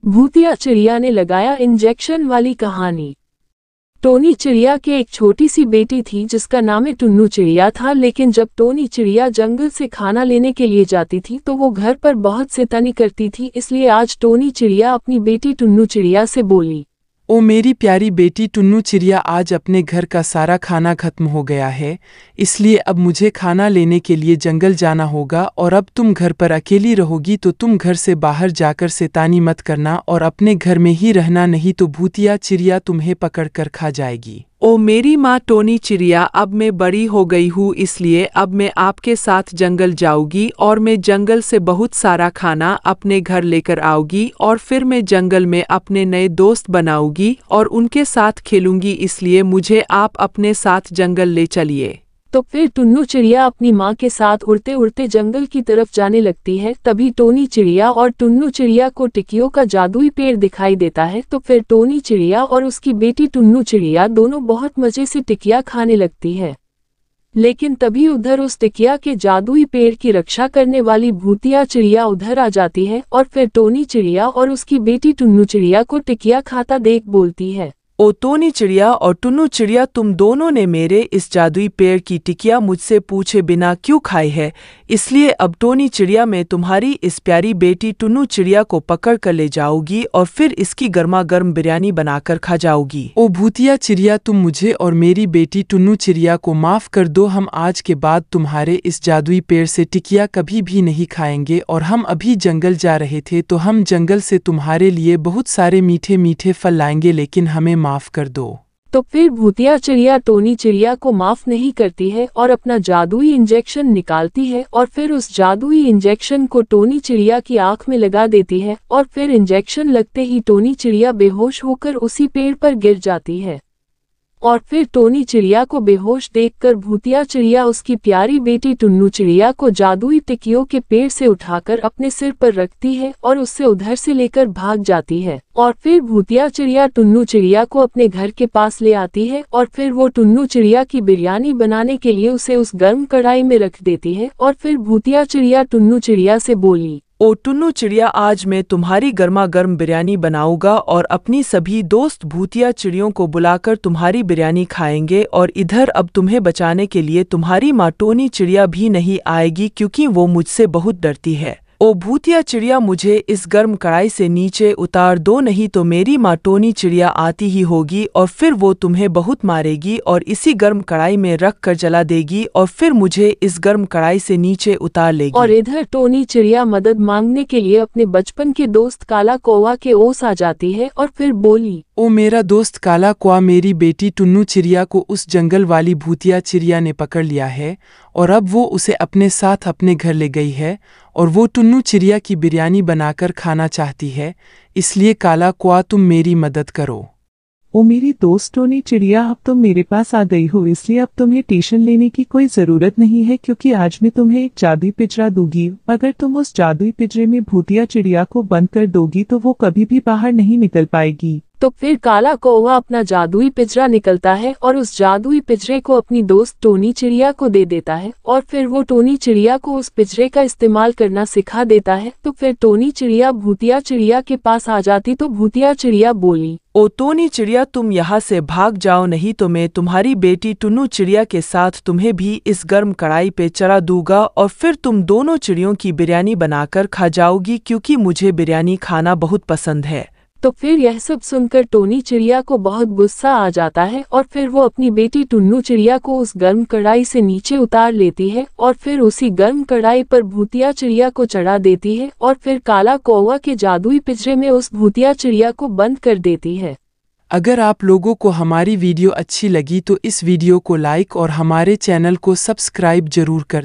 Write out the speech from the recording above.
भूतिया चिड़िया ने लगाया इंजेक्शन वाली कहानी। टोनी चिड़िया के एक छोटी सी बेटी थी जिसका नाम टुन्नू चिड़िया था। लेकिन जब टोनी चिड़िया जंगल से खाना लेने के लिए जाती थी तो वो घर पर बहुत शैतानी करती थी। इसलिए आज टोनी चिड़िया अपनी बेटी टुन्नू चिड़िया से बोली, ओ मेरी प्यारी बेटी टुन्नू चिड़िया, आज अपने घर का सारा खाना खत्म हो गया है, इसलिए अब मुझे खाना लेने के लिए जंगल जाना होगा। और अब तुम घर पर अकेली रहोगी तो तुम घर से बाहर जाकर शैतानी मत करना और अपने घर में ही रहना, नहीं तो भूतिया चिड़िया तुम्हें पकड़ कर खा जाएगी। ओ मेरी माँ टोनी चिड़िया, अब मैं बड़ी हो गई हूँ, इसलिए अब मैं आपके साथ जंगल जाऊंगी और मैं जंगल से बहुत सारा खाना अपने घर लेकर आऊंगी और फिर मैं जंगल में अपने नए दोस्त बनाऊंगी और उनके साथ खेलूंगी, इसलिए मुझे आप अपने साथ जंगल ले चलिए। तो फिर टुन्नू चिड़िया अपनी माँ के साथ उड़ते उड़ते जंगल की तरफ जाने लगती है। तभी टोनी चिड़िया और टुन्नू चिड़िया को टिकियों का जादुई पेड़ दिखाई देता है। तो फिर टोनी चिड़िया और उसकी बेटी टुन्नू चिड़िया दोनों बहुत मजे से टिकिया खाने लगती है। लेकिन तभी उधर उस टिकिया के जादुई पेड़ की रक्षा करने वाली भूतिया चिड़िया उधर आ जाती है और फिर टोनी चिड़िया और उसकी बेटी टुन्नू चिड़िया को टिकिया खाता देख बोलती है, ओ टोनी चिड़िया और टुन्नू चिड़िया, तुम दोनों ने मेरे इस जादुई पेड़ की टिकिया मुझसे पूछे बिना क्यों खाई है? इसलिए अब टोनी चिड़िया मैं तुम्हारी इस प्यारी बेटी टुन्नू चिड़िया को पकड़ कर ले जाऊंगी और फिर इसकी गर्मा गर्म बिरयानी बनाकर खा जाऊंगी। ओ भूतिया चिड़िया, तुम मुझे और मेरी बेटी टुन्नू चिड़िया को माफ कर दो। हम आज के बाद तुम्हारे इस जादुई पेड़ से टिकिया कभी भी नहीं खाएंगे। और हम अभी जंगल जा रहे थे तो हम जंगल से तुम्हारे लिए बहुत सारे मीठे मीठे फल लाएंगे, लेकिन हमें माफ कर दो। तो फिर भूतिया चिड़िया टोनी चिड़िया को माफ नहीं करती है और अपना जादुई इंजेक्शन निकालती है और फिर उस जादुई इंजेक्शन को टोनी चिड़िया की आंख में लगा देती है और फिर इंजेक्शन लगते ही टोनी चिड़िया बेहोश होकर उसी पेड़ पर गिर जाती है। और फिर टोनी चिड़िया को बेहोश देखकर भूतिया चिड़िया उसकी प्यारी बेटी टुन्नू चिड़िया को जादुई टिकियों के पेड़ से उठाकर अपने सिर पर रखती है और उससे उधर से लेकर भाग जाती है। और फिर भूतिया चिड़िया टुन्नू चिड़िया को अपने घर के पास ले आती है और फिर वो टुन्नू चिड़िया की बिरयानी बनाने के लिए उसे उस गर्म कढ़ाई में रख देती है। और फिर भूतिया चिड़िया टुन्नू चिड़िया से बोली, ओ टुन्नू चिड़िया, आज मैं तुम्हारी गर्मा गर्म बिरयानी बनाऊंगा और अपनी सभी दोस्त भूतिया चिड़ियों को बुलाकर तुम्हारी बिरयानी खाएंगे। और इधर अब तुम्हें बचाने के लिए तुम्हारी माँ टोनी चिड़िया भी नहीं आएगी क्योंकि वो मुझसे बहुत डरती है। ओ भूतिया चिड़िया, मुझे इस गर्म कढ़ाई से नीचे उतार दो, नहीं तो मेरी माँ टोनी चिड़िया आती ही होगी और फिर वो तुम्हें बहुत मारेगी और इसी गर्म कढ़ाई में रख कर जला देगी और फिर मुझे इस गर्म कढ़ाई से नीचे उतार लेगी। और इधर टोनी चिड़िया मदद मांगने के लिए अपने बचपन के दोस्त काला कौवा के ओस आ जाती है और फिर बोली, ओ मेरा दोस्त काला कौवा, मेरी बेटी टुन्नू चिड़िया को उस जंगल वाली भूतिया चिड़िया ने पकड़ लिया है और अब वो उसे अपने साथ अपने घर ले गई है और वो टुन्नू चिड़िया की बिरयानी बनाकर खाना चाहती है। इसलिए काला कौवा, तुम मेरी मदद करो। ओ मेरी दोस्त टोनी चिड़िया, अब तुम मेरे पास आ गई हो, इसलिए अब तुम्हें ट्यूशन लेने की कोई जरूरत नहीं है क्योंकि आज मैं तुम्हें एक जादुई पिंजरा दूंगी। अगर तुम उस जादुई पिंजरे में भूतिया चिड़िया को बंद कर दोगी तो वो कभी भी बाहर नहीं निकल पाएगी। तो फिर काला कौवा अपना जादुई पिंजरा निकलता है और उस जादुई पिंजरे को अपनी दोस्त टोनी चिड़िया को दे देता है और फिर वो टोनी चिड़िया को उस पिंजरे का इस्तेमाल करना सिखा देता है। तो फिर टोनी चिड़िया भूतिया चिड़िया के पास आ जाती तो भूतिया चिड़िया बोली, ओ टोनी चिड़िया, तुम यहाँ से भाग जाओ, नहीं तो मैं तुम्हारी बेटी टुन्नू चिड़िया के साथ तुम्हें भी इस गर्म कढ़ाई पे चढ़ा दूंगा और फिर तुम दोनों चिड़ियों की बिरयानी बनाकर खा जाओगी क्योंकि मुझे बिरयानी खाना बहुत पसंद है। तो फिर यह सब सुनकर टोनी चिड़िया को बहुत गुस्सा आ जाता है और फिर वो अपनी बेटी टुन्नू चिड़िया को उस गर्म कढ़ाई से नीचे उतार लेती है और फिर उसी गर्म कढ़ाई पर भूतिया चिड़िया को चढ़ा देती है और फिर काला कौवा के जादुई पिंजरे में उस भूतिया चिड़िया को बंद कर देती है। अगर आप लोगों को हमारी वीडियो अच्छी लगी तो इस वीडियो को लाइक और हमारे चैनल को सब्सक्राइब जरूर कर